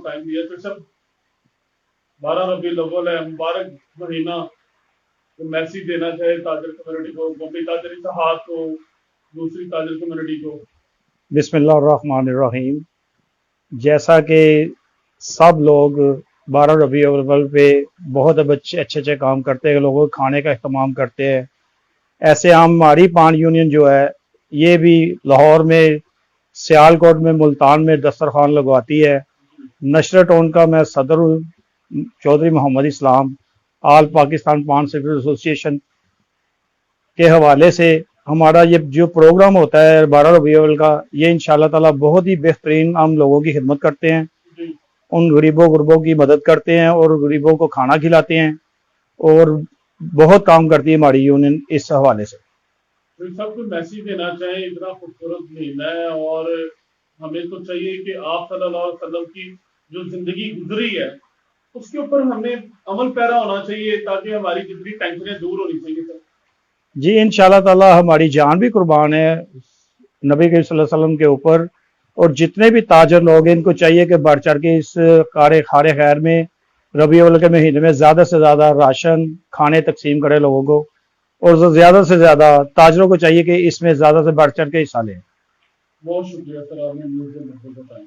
کو ٹائم دیا. تو سر 12 ربیع الاول ہے, مبارک مہینہ, تو میسیج دینا چاہے تاجر کمیونٹی کو, مفتی تاجر اتحاد کو, دوسری تاجر کمیونٹی کو. بسم اللہ الرحمن الرحیم. جیسا کہ سب لوگ 12 ربیع الاول پہ بہت اچھے کام کرتے ہیں, لوگوں کو کھانے کا اہتمام کرتے ہیں, ایسے ہماری پان یونین جو ہے یہ بھی لاہور میں, سیالکوٹ میں, ملتان میں دسترخوان لگواتی ہے. نشر ٹون کا میں صدر ہوں, چودھری محمد اسلام, آل پاکستان پان سیکٹر ایسوسی ایشن کے حوالے سے ہمارا یہ جو پروگرام ہوتا ہے 12 ربیع الاول کا, یہ انشاءاللہ تعالی بہت ہی بہترین ہم لوگوں کی خدمت کرتے ہیں, ان غریبوں غربوں کی مدد کرتے ہیں اور غریبوں کو کھانا کھلاتے ہیں, اور بہت کام کرتی ہے ہماری یونین اس حوالے سے. سب کو میسیج دینا چاہیں, اتنا خوبصورت مہینہ ہے اور ہمیں تو چاہیے کہ آپ صلی اللہ علیہ وسلم کی جو زندگی گزری ہے اس کے اوپر ہمیں عمل پیرا ہونا چاہیے تاکہ ہماری جتنی ٹینشنیں دور ہونی چاہیے. سر جی انشاءاللہ تعالی ہماری جان بھی قربان ہے نبی کریم صلی اللہ علیہ وسلم کے اوپر, اور جتنے بھی تاجر لوگ ہیں ان کو چاہیے کہ بڑھ چڑھ کے اس خار خیر میں ربیع الاول کے مہینے میں زیادہ سے زیادہ راشن کھانے تقسیم کرے لوگوں کو, اور زیادہ سے زیادہ تاجروں کو چاہیے کہ اس میں زیادہ سے بڑھ چڑھ کے حصہ لیں. بہت شکریہ سر, آپ نے مجھے بتایا.